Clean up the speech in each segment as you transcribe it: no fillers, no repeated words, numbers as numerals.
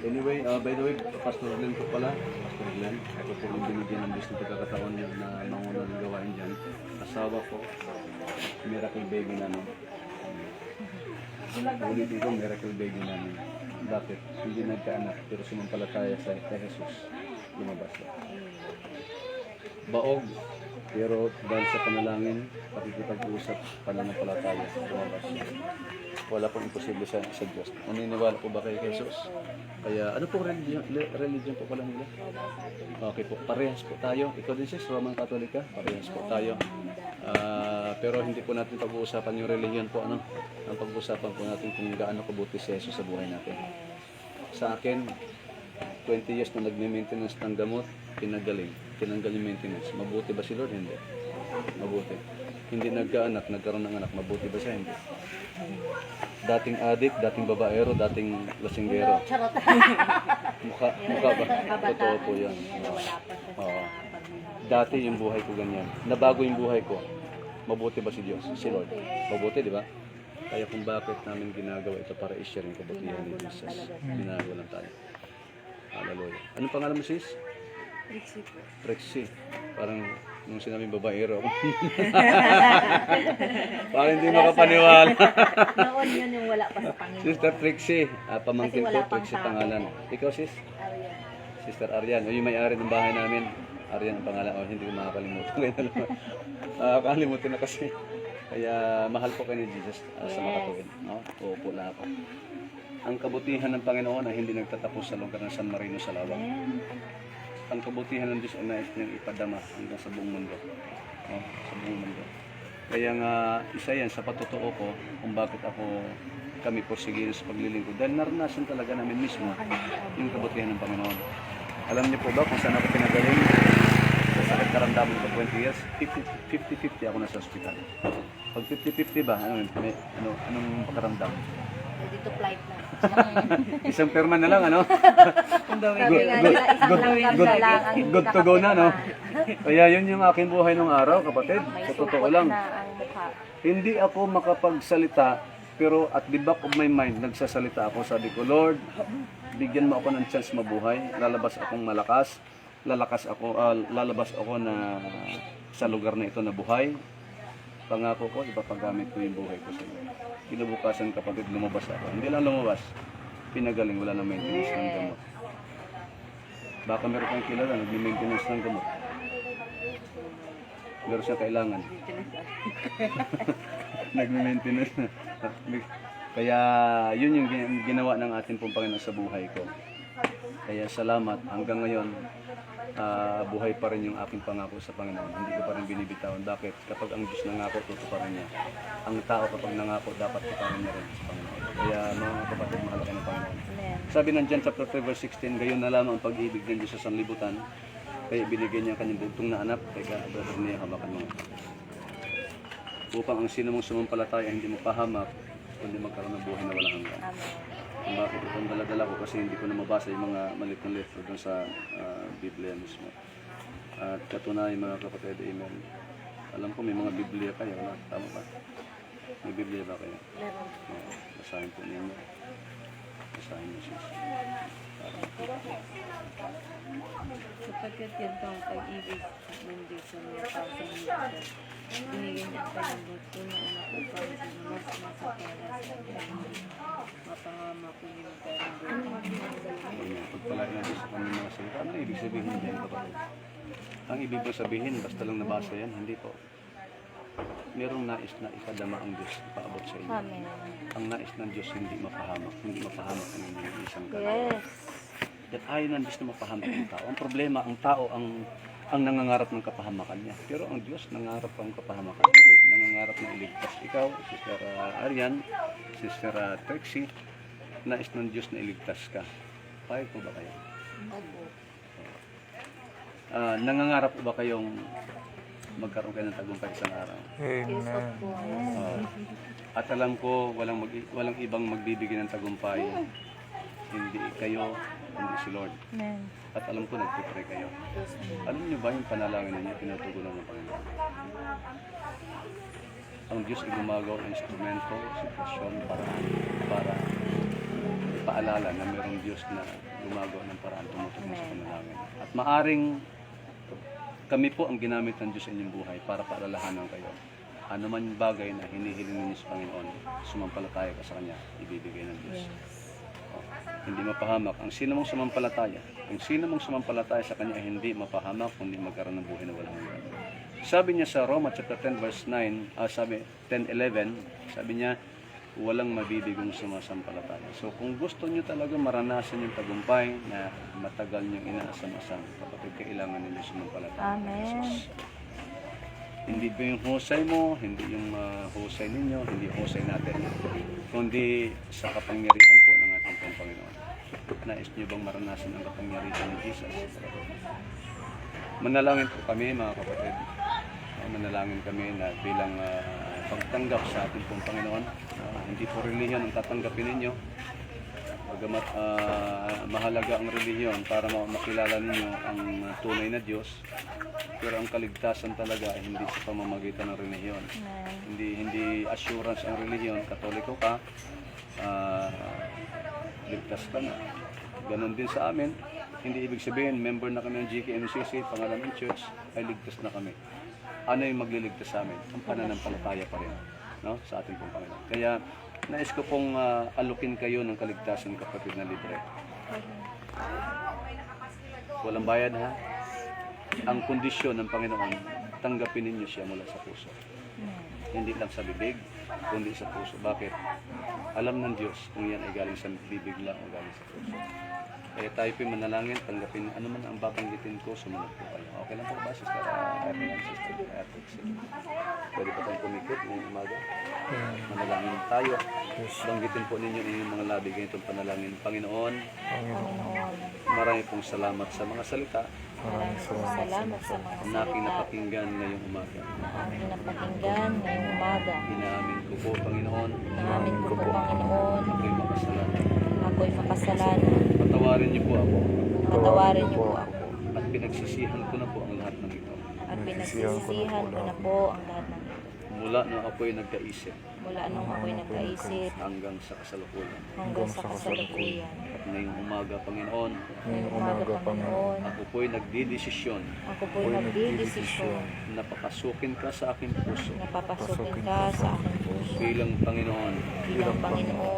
Anyway, by the way, Pastor Glenn po pala. Pastor Glenn, ako po yung binigyan ng Diyos na pagkakataon na manguna ng gawain dyan. Asawa ko, miracle baby namin. Ulit ito, miracle baby namin. Bakit? Hindi nagkaanak, pero sumampalataya kay Jesus. Lumabas siya. Baog, pero dahil sa panalangin, pakikipag-usap, pananampalataya, lumabas siya. Wala pong imposible sa Diyos. Naniniwala po ba kayo kay Jesus? Kaya ano po religion po pala nila? Okay po, parehas po tayo. Ikaw din sis, Roman Katolika, parehas po tayo. Pero hindi po natin pag-uusapan yung religion po. Ang pag-uusapan po natin kung gaano kabuti si Jesus sa buhay natin. Sa akin, 20 years na nagme-maintenance ng gamot, pinagaling. Tinanggal yung maintenance. Mabuti ba si Lord? Hindi. Mabuti. Hindi nagkaanak, nagkaroon ng anak. Mabuti ba siya? Hindi. Dating adik, dating babaero, dating lasinggero. Mukha ba? Totoo po yan. Dati yung buhay ko ganyan. Nabago yung buhay ko. Mabuti ba si Diyos? Si Lord? Mabuti, di ba? Kaya kung bakit namin ginagawa ito para i-share yung kabutihan ni Jesus. Ginagawa lang tayo. Hallelujah. Anong pangalan mo sis? Trixie po. Trixie. Parang nung sinabing babaero ako. Parang hindi makapaniwala. Noon yun yung wala pa sa Panginoon. Sister Trixie. Pamangkin Kasi ko, wala pang Trixie tao. pangalan. Ikaw sis? Arian. Sister Arian. O yung may-ari ng bahay namin. Arian ang pangalan. O hindi ko makakalimutan. Nakakalimutan na kasi. Kaya mahal po kayo ni Jesus sa makatuwid. No? Uupo lang ako. Ang kabutihan ng Panginoon ay hindi nagtatapos sa lugar ng San Marino sa Lawag. Ang kabutihan ng Diyos ay nais niyang ipadama hanggang sa buong mundo. No? Sa buong mundo. Kaya nga, isa yan sa patotoo ko kung bakit kami porsigilo sa paglilingkod. Dahil naranasan talaga namin mismo yung kabutihan ng Panginoon. Alam niyo po ba kung saan ako pinagaling? Sa sakit karamdaman ko 20 years, 50-50 ako nasa ospital. Pag 50-50 ba, anong pakaramdam? Dito flight na. Isang perma na lang, ano? Good to go na, no? Kaya yun yung aking buhay nung araw, kapatid. Sa totoo lang. Hindi ako makapagsalita, pero at the back of my mind, nagsasalita ako. Sabi ko, Lord, bigyan mo ako ng chance mabuhay. Lalabas akong malakas. Lalabas ako na sa lugar na ito na buhay. Pangako ko, ipapagamit ko yung buhay ko sa iyo. Kinabukasan kapatid, lumabas ako. Hindi lang lumabas, pinagaling, wala na maintenance ng gamot. Baka meron kang kilala, nag-maintenance ng gamot. Meron siya kailangan. Nag-maintenance na. Kaya yun yung ginawa ng ating pong Panginoon sa buhay ko. Kaya salamat, hanggang ngayon, buhay pa rin yung aking pangako sa Panginoon. Hindi ko pa rin binibitawan. Bakit? Kapag ang Diyos nangako, tutuparin niya. Ang tao kapag nangako, dapat tuparin niya rin sa Panginoon. Kaya mga kapatid, mahal kayo ng Panginoon. Sabi ng John chapter 3 verse 16, gayon na lamang ang pag-ibig ng Diyos sa sanlibutan. Kaya ibinigay niya ang kanyang bugtong na anak, kaya brother niya hawakan mo. Upang ang sino mong sumampalataya hindi mo pahamak, kundi magkaroon ng buhay na walang hanggan. Kung bakit itong dala-dala ko kasi hindi ko na mabasa yung mga maliit na letter doon sa Biblia mismo. At katunayan mga kapatid, amen. Alam ko may mga Biblia kayo, wala? Tama ba? May Biblia ba kayo? Meron. Basahin po ninyo. Basahin niyo siya. Sapagkat yan po ang pag-ibig ng Diyos sa mga tao sa mundo. Binigyan niya ang kanyang buto na anak upang mas nasa para sa kanyang mapangama ko yung parang buto. Pagpalagi ng Diyos sa kanyang mga salita. Ano ibig sabihin dyan, kapatid? Ang ibig po sabihin, basta lang nabasa yan, hindi po. Merong nais na ipadama ang Diyos, ipaabot sa inyo. Amen. Ang nais ng Diyos hindi mapahamak ang inyong isang kaluluwa. Yes. At ayaw ng Diyos na mapahamak ang tao. Ang problema, ang tao ang nangangarap ng kapahamakan niya. Pero ang Diyos nangangarap ang kapahamakan. Hindi, nangangarap na iligtas. Ikaw, Sister Arian, Sister Trixie, nais ng Diyos na iligtas ka. Payag po ba kayo? Opo. Nangangarap po ba kayong magkaroon kayo ng tagumpay isang araw? Yes, opo. At alam ko, walang ibang magbibigay ng tagumpay. Hindi kayo, hindi si Lord. Amen. At alam ko, nagpipray kayo. Alam niyo ba yung panalangin ninyo, tinutugunan ng Panginoon? Ang Diyos ay gumagawa ng instrumento, sitwasyon para maalala na mayroong Diyos na gumagawa ng paraan tumutulong sa panalangin. At maaring kami po ang ginamit ng Diyos sa inyong buhay para paalalahanan kayo. Ano man yung bagay na hinihiling ninyo sa Panginoon, sumampalataya ka sa Kanya, ibibigay ng Diyos. Hindi mapahamak. Ang sino mong sumampalataya sa Kanya ay hindi mapahamak, kundi magkaroon ng buhay na walang hanggan. Sabi niya sa Roma chapter 10 verse 9, sabi 10:11, sabi niya, walang mabibigong sumasampalataya. So kung gusto niyo talaga maranasan yung tagumpay na matagal niyong inaasam-asam, kapatid, kailangan niyo sumampalataya kay Jesus. Hindi ba yung husay mo, hindi yung husay ninyo, hindi husay natin, kundi sa kapangyarihan po ng ating Panginoon. Nais niyo bang maranasan ang kapangyarihan ni Jesus? Manalangin po kami, mga kapatid. Manalangin kami na bilang pagtanggap sa ating pong Panginoon. Hindi po relihiyon ang tatanggapin ninyo. Bagamat mahalaga ang relihiyon para makilala ninyo ang tunay na Diyos. Pero ang kaligtasan talaga ay hindi sa pamamagitan ng relihiyon. Hindi assurance ang relihiyon. Katoliko ka, ligtas ka na. Ganon din sa amin. Hindi ibig sabihin, member na kami ng GKMCC, pangalan ng church, ay ligtas na kami. Ano yung magliligtas sa amin? Ang pananampalataya pa rin, no? Sa ating pong Panginoon. Kaya nais ko pong alukin kayo ng kaligtasan, kapatid, na libre. Walang bayad, ha? Ang kondisyon ng Panginoon, tanggapin ninyo siya mula sa puso. Hindi lang sa bibig, kundi sa puso. Bakit? Alam ng Diyos kung yan ay galing sa bibig lang o galing sa puso. Kaya tayo po manalangin, tanggapin ano man ang babanggitin ko, sumunod po kayo. Okay lang po ba, Sister Sister Patrick? Pwede pa tayong kumikit ngayong umaga? Manalangin tayo. Banggitin po ninyo yung mga labi ganitong panalangin. Panginoon, marami pong salamat sa mga salita Maraming salamat sa mga na aking napakinggan ngayong umaga. Inaamin ko po, Panginoon, ako'y makasalanan. Patawarin niyo po ako. At pinagsisihan ko na po ang lahat ng ito. Mula nung ako'y nagkaisip hanggang sa kasalukuyan. At ngayong umaga, Panginoon, ako po'y nagdidesisyon na papasukin ka sa aking puso bilang Panginoon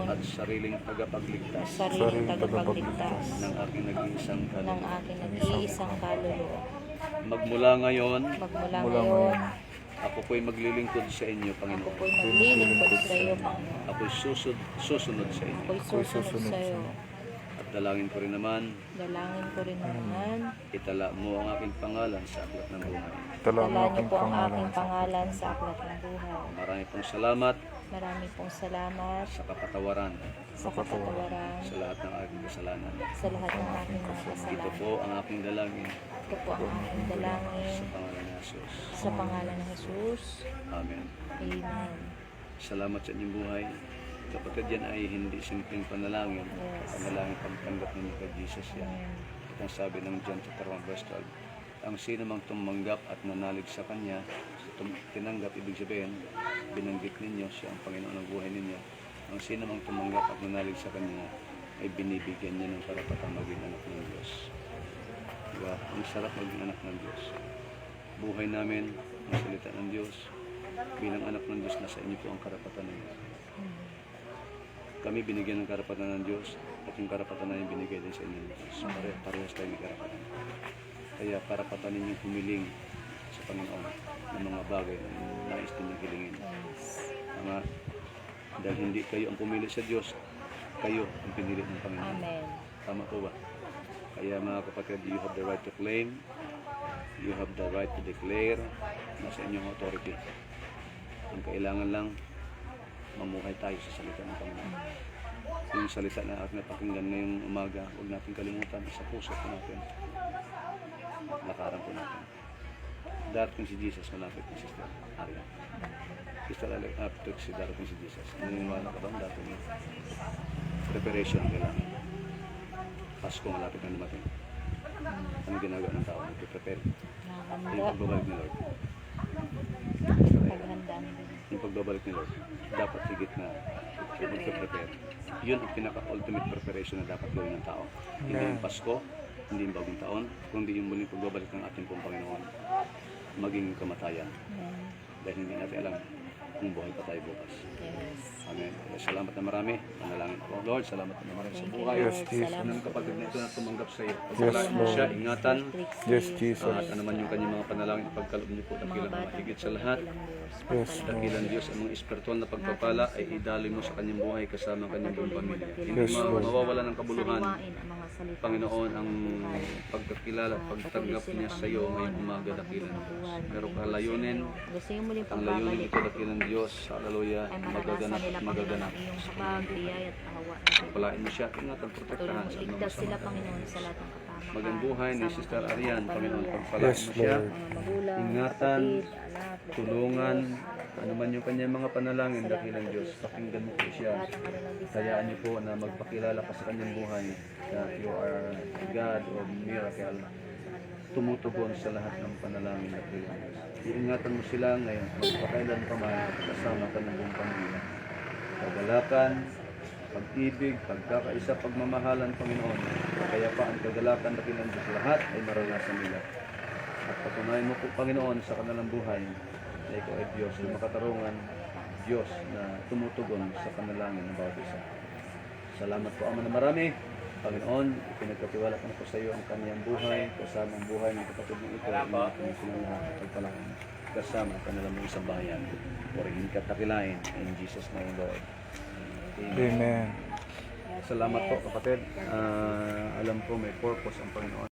at sariling tagapagligtas ng aking nag-iisang kaluluwa. Magmula ngayon, ako po'y maglilingkod sa inyo, Panginoon. Ako'y susunod sa inyo. At dalangin ko rin naman, itala mo ang aking pangalan sa aklat ng buhay. Marami pong salamat sa kapatawaran sa lahat ng aking kasalanan. Ito po ang aking dalangin sa pangalan ng Jesus. Amen. Salamat sa inyong buhay. Kapatid, yan ay hindi simpleng panalangin. Panalangin pagtanggap ninyo kay Jesus yan. Ito ang sabi ng John chapter 1 verse 12. Ang sino mang tumanggap at nanalig sa Kanya, tinanggap, ibig sabihin, binanggit ninyo siya ang Panginoon ng buhay ninyo. Ang sino mang tumanggap at nanalig sa Kanya, ay binibigyan niya ng karapatang maging anak ng Diyos. Diba? Ang sarap maging anak ng Diyos. Buhay namin, ang salita ng Diyos, bilang anak ng Diyos, nasa inyo po ang karapatan ninyo. Kami binigyan ng karapatan ng Diyos, at yung karapatan na yung binigay din sa inyo ng Diyos. Parehas tayo may karapatan. Kaya karapatan ninyong humiling sa Panginoon ng mga bagay na nais ninyong hilingin. Dahil hindi kayo ang pumili sa Diyos, kayo ang pinili ng Panginoon. Amen. Tama po ba? Kaya mga kapatid, you have the right to claim, you have the right to declare, nasa inyong authority. Ang kailangan lang, mamuhay tayo sa salita ng Panginoon. Yung salita na ating napakinggan ngayong umaga, huwag natin kalimutan sa puso po natin. Lakaran po natin. Darating si Jesus, malapit ni Sister Arya. Sister Patrick, darating si Jesus. Naniniwala ka ba ang dating niya? Preparation ang kailangan. Pasko, malapit na dumating. Ano ginagawa ng tao? Nag-prepare. Yung pagbabalik ni Lord. Yung pagbabalik ni Lord, dapat higit na siya magpe-prepare. Yun ang pinaka-ultimate preparation na dapat gawin ng tao. Hindi yung Pasko, hindi yung bagong taon, kundi yung muling pagbabalik ng ating pong Panginoon. Maging kamatayan. Dahil hindi natin alam kung buhay pa tayo bukas. Yes. Amen. Kaya salamat na marami. Panalangin ako. Lord, salamat na marami sa Thank you, buhay. Lord. Yes, Jesus. Salamat Anong po, kapatid na Lord. ito na tumanggap sa iyo. Yes, Pagkalaan mo Lord. siya, ingatan. Yes, Jesus. At ano man yung kanyang mga panalangin, pagkaloob niyo po, dakilang mga higit sa lahat. Yes, Dakilang Diyos, ang mga espiritual na pagpapala ay idaloy mo sa kanyang buhay kasama ang kanyang buong pamilya. Hindi Yes, Lord. mawawala ng kabuluhan. Panginoon, ang pagkakilala at pagtanggap niya sa iyo ngayong umaga, dakilang Diyos. Meron ka layunin. Gusto yung muling Ang layunin pagbabalik ito, dakilang Diyos. Hallelujah. ay Magaganap maranasan nila, at Panginoon, magaganap. ang iyong habag, biyaya at awa na Palain mo siya. Ingatan, patuloy protektahan mo sa anong iligtas sila, masama. Panginoon, sa lahat ng kapamakan. Magandang buhay ni Kasama Sister ang Arian, kanyang Panginoon, pamilya, pagpalain Yes, mo siya. Lord. mga magulang, Ingatan, kapatid, anak, tulungan, ano man yung kanyang mga panalangin, dakilang Diyos, pakinggan mo po siya. lahat ng kanilang desire. Hayaan niyo po na magpakilala pa sa kanyang buhay that you are God of miracle, tumutugon sa lahat ng panalangin na dakilang Diyos. Iingatan mo sila ngayon, magpakailan pa man, kasama ka ng buong pamilya. Kagalakan, pag-ibig, pagkakaisa, pagmamahalan, Panginoon, kaya pa ang kagalakan dakilang Diyos, lahat ay maranasan nila. At patunayan mo po, Panginoon, sa kanilang buhay na ikaw ay Diyos na makatarungan, Diyos na tumutugon sa panalangin ng bawat isa. Salamat po, Ama na marami. Panginoon, pinagkatiwala ko na po sa iyo ang kaniyang buhay, kasama ang buhay ng kapatid ng ito, ang ating silang lahat, pagpalakan kasama ang kanilang mga isang bayan. Purihin ka at takilain, in Jesus' name, Lord. Amen. Amen. Salamat po, kapatid. Alam ko may purpose ang Panginoon.